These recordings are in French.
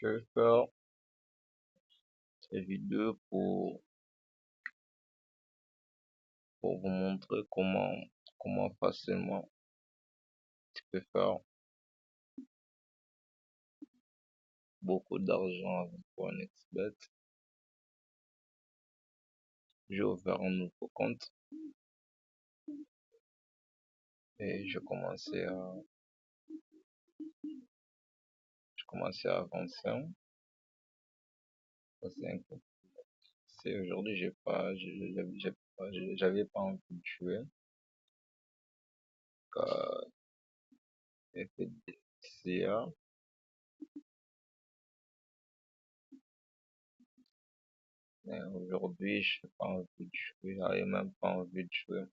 Je vais faire ces vidéos pour vous montrer comment facilement tu peux faire beaucoup d'argent avec OneXBet. J'ai ouvert un nouveau compte et j'ai commencé à avancer. C'est un peu- c'est aujourd'hui, j'avais pas envie de jouer. J'ai fait des CA, mais aujourd'hui, je n'ai pas envie de jouer. J'avais même pas envie de jouer.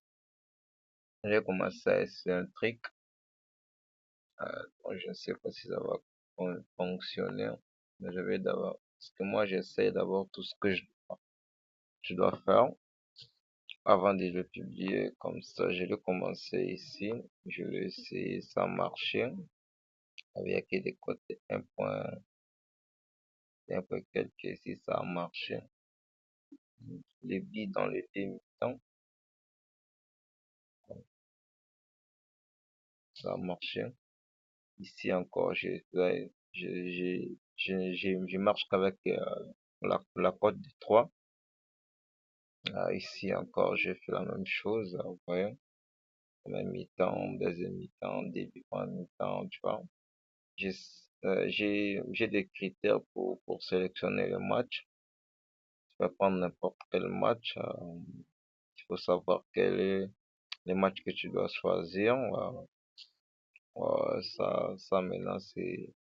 J'ai commencé à essayer un truc. Bon, je ne sais pas si ça va fonctionner, mais je vais d'abord, parce que moi j'essaie d'abord tout ce que je dois faire avant de le publier. Comme ça, je l'ai commencé ici, je l'ai essayé, ça a marché, avec des côtés 1 point quelques ici, ça a marché. Les billes dans les mi-temps, ça a marché. Ici encore, je marche qu'avec la cote de 3. Ici encore, j'ai fait la même chose, vous voyez, même mi-temps, deuxième mi-temps, début en mi-temps, tu vois. J'ai j'ai des critères pour sélectionner le match. Tu vas prendre n'importe quel match. Il faut savoir quel est le match que tu dois choisir. Ça maintenant, c'est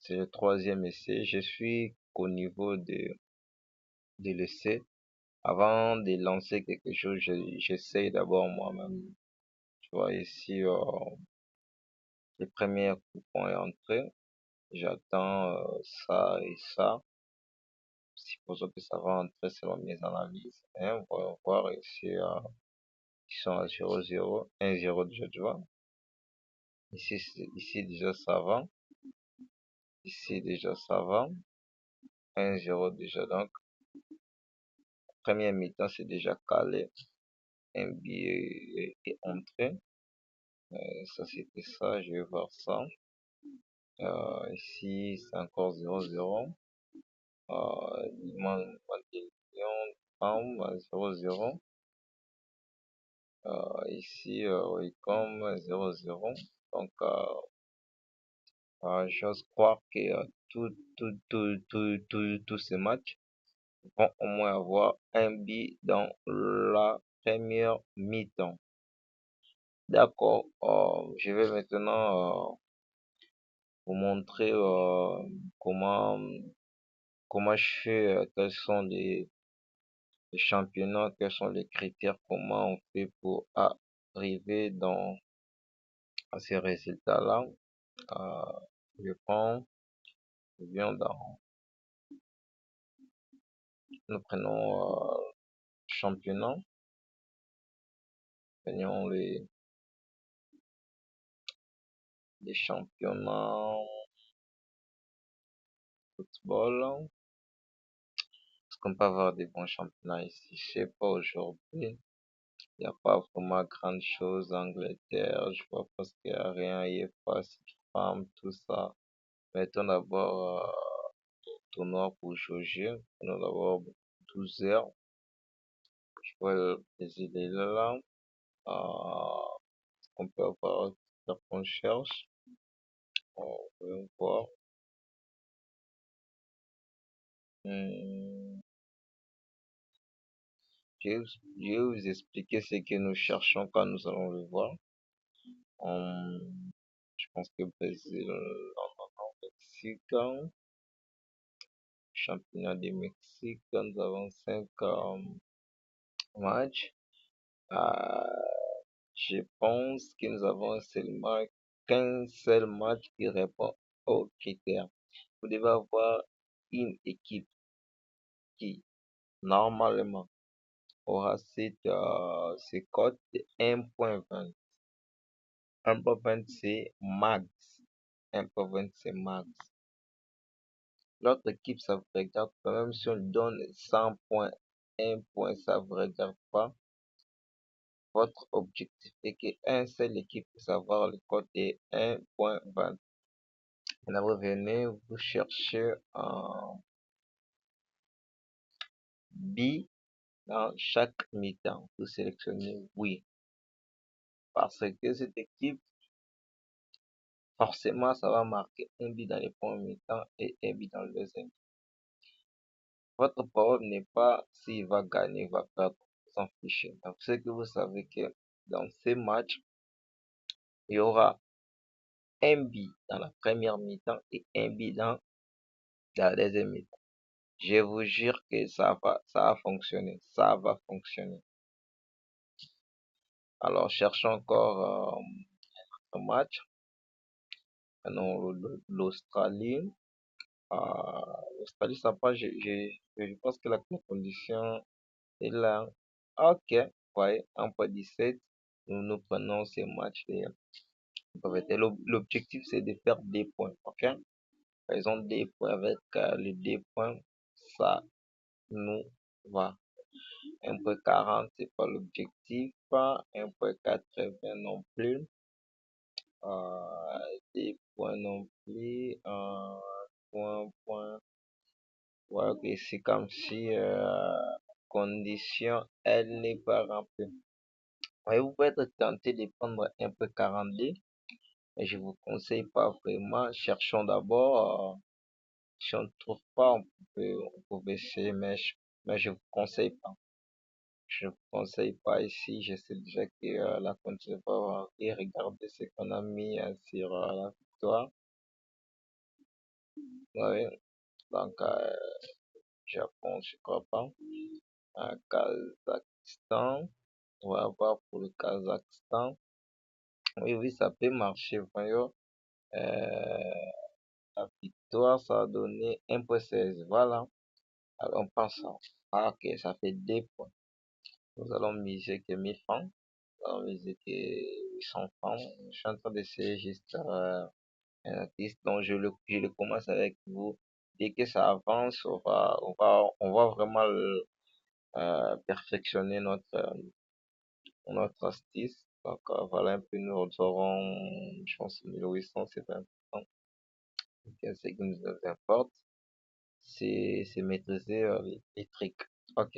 le troisième essai. Je suis qu'au niveau de l'essai. Avant de lancer quelque chose, j'essaye d'abord moi-même. Tu vois, ici, les premiers coupons est entré. J'attends ça et ça. Supposons que ça va entrer selon mes analyses. Hein. On va voir ici, ils sont à 0,0, 1,0 déjà, tu vois. Ici déjà ça va. Ici déjà ça va. 1,0 déjà. Donc, première mi-temps, c'est déjà calé. Un billet est entré. Ça, c'était ça. Je vais voir ça. Ici, c'est encore 0,0. Il manque des millions de pounds à 0,0. Ici, Wacom 0,0. Donc, j'ose croire que tous ces matchs vont au moins avoir un but dans la première mi-temps. D'accord, je vais maintenant vous montrer comment, comment je fais, quels sont les championnats, quels sont les critères, comment on fait pour arriver à ces résultats-là. Je prends, je viens dans, nous prenons championnat, prenons les championnats football, parce qu'on peut avoir des bons championnats ici. Je sais pas aujourd'hui, il n'y a pas vraiment grande chose. Angleterre, je vois parce qu'il n'y a rien, il est facile, femmes, tout ça. Mettons d'abord tournoi pour jauger. Prenons d'abord 12 heures. Je vois le Brésil est là. On peut avoir ce qu'on cherche. On peut voir. Hmm, je vais vous expliquer ce que nous cherchons quand nous allons le voir. Je pense que Brésil, Mexique, championnat du Mexique, nous avons 5 matchs. Euh, je pense que nous avons seulement qu'un seul match qui répond aux critères. Vous devez avoir une équipe qui, normalement, aura cette cote de 1,20. 1,20 c'est max. 1,20 c'est max. L'autre équipe, ça vous regarde pas. Même si on lui donne 100 points, 1 point, ça vous regarde pas. Votre objectif est qu'une seule équipe puisse avoir le code est 1.20. Et là, vous venez, vous cherchez un B dans chaque mi-temps. Vous sélectionnez oui. Parce que cette équipe, forcément, ça va marquer un but dans les premiers mi-temps et un but dans le deuxième. Votre problème n'est pas s'il va gagner, il va perdre, s'en ficher. Donc, c'est que vous savez que dans ces matchs, il y aura un but dans la première mi-temps et un but dans la deuxième mi-temps. Je vous jure que ça va fonctionner, ça va fonctionner. Alors, cherchons encore un match. Non, l'Australie. L'Australie, ça passe. Je pense que la condition est là. Ok, ouais, 1.17. Nous prenons ces matchs. L'objectif, c'est de faire des points. Ok? Par exemple, des points avec les 2 points, ça nous va. 1.40, c'est pas l'objectif. 1.80 non plus. Des points non plus. Point. Ouais, ok, c'est comme si condition, elle n'est pas remplie. Ouais, vous pouvez être tenté de prendre 1.42, mais je vous conseille pas vraiment. Cherchons d'abord. Si on ne trouve pas, on peut essayer, mais je vous conseille pas. Je vous conseille pas ici. Je sais déjà que la condition va varier. Regardez ce qu'on a mis sur la victoire. Ouais, donc, Japon, je crois pas. Kazakhstan. On va voir pour le Kazakhstan. Oui, oui, ça peut marcher. Voyons. La victoire, ça a donné 1.16. Voilà. Alors, on pense ça. Ah, ok, ça fait 2 points. Nous allons miser que 1000 francs. Nous allons miser que 800 francs. Je suis en train d'essayer juste un artiste. Donc, je le commence avec vous. Dès que ça avance, on va vraiment perfectionner notre astuce. Donc, voilà un peu, nous aurons, je pense, 1800, c'est pas important. Donc, ce qui nous importe, c'est maîtriser les trucs. Ok.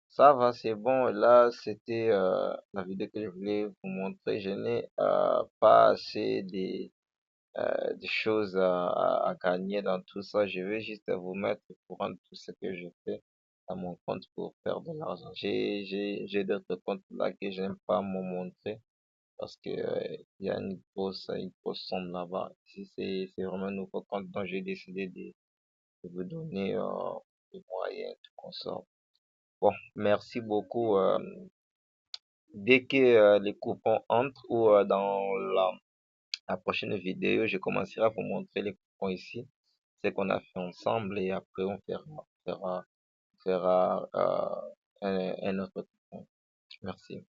Ça va, c'est bon. Là, c'était la vidéo que je voulais vous montrer. Je n'ai pas assez de choses à gagner dans tout ça. Je vais juste vous mettre au courant de tout ce que je fais à mon compte pour faire de l'argent. J'ai d'autres comptes là que j'aime pas me montrer parce que il y a une grosse somme là-bas. Si c'est vraiment un nouveau compte dont j'ai décidé de vous donner les moyens, tout qu'on sort. Bon, merci beaucoup. Dès que les coupons entrent ou dans la prochaine vidéo, je commencerai à vous montrer les coupons ici, ce qu'on a fait ensemble et après on fera un autre coupon. Merci.